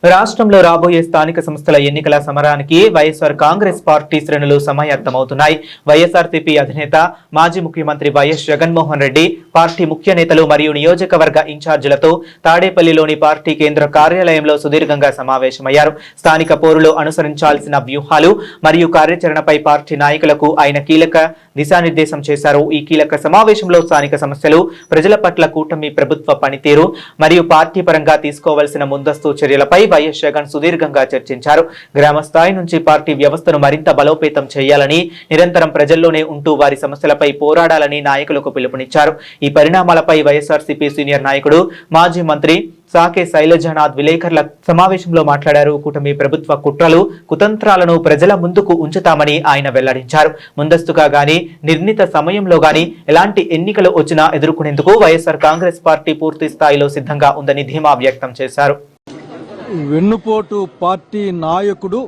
రాష్ట్రంలో రాబోయే స్థానిక సంస్థల ఎన్నికల సమరానికి వైఎస్ఆర్ కాంగ్రెస్ పార్టీ శ్రేణులు సమాయత్తమవుతున్నాయి. వైఎస్ఆర్సీపీ అధినేత మాజీ ముఖ్యమంత్రి వైఎస్ జగన్మోహన్ రెడ్డి పార్టీ ముఖ్య నేతలు మరియు నియోజకవర్గ ఇన్ఛార్జీలతో తాడేపల్లిలోని పార్టీ కేంద్ర కార్యాలయంలో సుదీర్ఘంగా సమావేశమయ్యారు. స్థానిక పోరులో అనుసరించాల్సిన వ్యూహాలు మరియు కార్యాచరణపై పార్టీ నాయకులకు ఆయన కీలక దిశానిర్దేశం చేశారు. ఈ కీలక సమావేశంలో స్థానిక సమస్యలు, ప్రజల పట్ల కూటమి ప్రభుత్వ పనితీరు మరియు పార్టీ పరంగా తీసుకోవాల్సిన ముందస్తు చర్యలపై వైఎస్ జగన్ సుదీర్ఘంగా చర్చించారు. గ్రామ స్థాయి నుంచి పార్టీ వ్యవస్థను మరింత బలోపేతం చేయాలని, నిరంతరం ప్రజల్లోనే ఉంటూ వారి సమస్యలపై పోరాడాలని నాయకులకు పిలుపునిచ్చారు. ఈ పరిణామాలపై వైఎస్ఆర్సీపీ సీనియర్ నాయకుడు మాజీ మంత్రి సాకే శైలజనాథ్ విలేకరుల సమావేశంలో మాట్లాడారు. కూటమి ప్రభుత్వ కుట్రలు, కుతంత్రాలను ప్రజల ముందుకు ఉంచుతామని ఆయన వెల్లడించారు. ముందస్తుగా గాని, నిర్ణీత సమయంలో గాని ఎలాంటి ఎన్నికలు వచ్చినా ఎదుర్కొనేందుకు వైఎస్ఆర్ కాంగ్రెస్ పార్టీ పూర్తి స్థాయిలో సిద్ధంగా ఉందని ధీమా వ్యక్తం చేశారు. వెన్నుపోటు పార్టీ నాయకుడు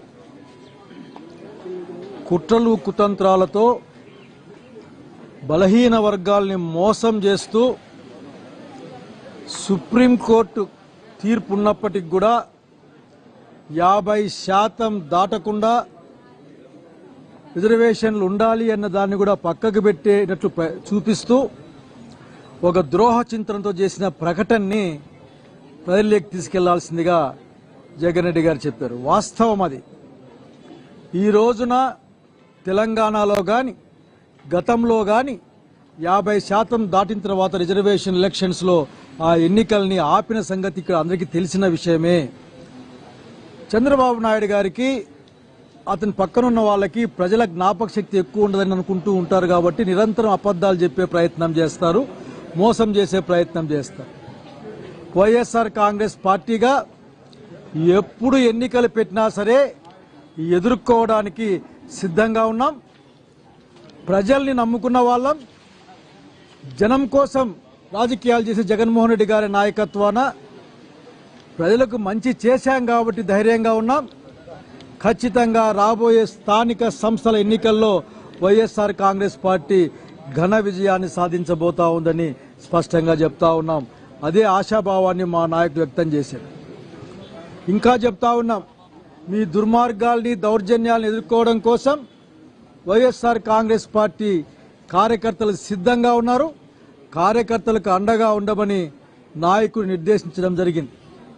కుట్రలు కుతంత్రాలతో బలహీన వర్గాల్ని మోసం చేస్తూ సుప్రీంకోర్టు తీర్పు ఉన్నప్పటికి కూడా 50% దాటకుండా రిజర్వేషన్లు ఉండాలి అన్న దాన్ని కూడా పక్కకు పెట్టేటట్లు చూపిస్తూ ఒక ద్రోహ చింతనతో చేసిన ప్రకటనని ప్రజల్లోకి తీసుకెళ్లాల్సిందిగా జగన్ రెడ్డి గారు చెప్పారు. వాస్తవం అది. ఈ రోజున తెలంగాణలో కానీ గతంలో కానీ 50% దాటిన తర్వాత రిజర్వేషన్ ఎలక్షన్స్లో ఆ ఎన్నికల్ని ఆపిన సంగతి ఇక్కడ అందరికీ తెలిసిన విషయమే. చంద్రబాబు నాయుడు గారికి, అతని పక్కనున్న వాళ్ళకి ప్రజల జ్ఞాపక శక్తి ఎక్కువ ఉండదని అనుకుంటూ ఉంటారు కాబట్టి నిరంతరం అబద్ధాలు చెప్పే ప్రయత్నం చేస్తారు, మోసం చేసే ప్రయత్నం చేస్తారు. వైఎస్ఆర్ కాంగ్రెస్ పార్టీగా ఎప్పుడు ఎన్నికలు పెట్టినా సరే ఎదుర్కోవడానికి సిద్ధంగా ఉన్నాం. ప్రజల్ని నమ్ముకున్న వాళ్ళం. జనం కోసం రాజకీయాలు చేసే జగన్మోహన్ రెడ్డి గారి నాయకత్వాన ప్రజలకు మంచి చేశాం కాబట్టి ధైర్యంగా ఉన్నాం. ఖచ్చితంగా రాబోయే స్థానిక సంస్థల ఎన్నికల్లో వైఎస్ఆర్ కాంగ్రెస్ పార్టీ ఘన విజయాన్ని సాధించబోతా ఉందని స్పష్టంగా చెప్తా ఉన్నాం. అదే ఆశాభావాన్ని మా నాయకులు వ్యక్తం చేశారు. ఇంకా చెప్తా ఉన్నాం, మీ దుర్మార్గాల్ని, దౌర్జన్యాలను ఎదుర్కోవడం కోసం వైఎస్ఆర్ కాంగ్రెస్ పార్టీ కార్యకర్తలు సిద్ధంగా ఉన్నారు. కార్యకర్తలకు అండగా ఉండమని నాయకుడు నిర్దేశించడం జరిగింది.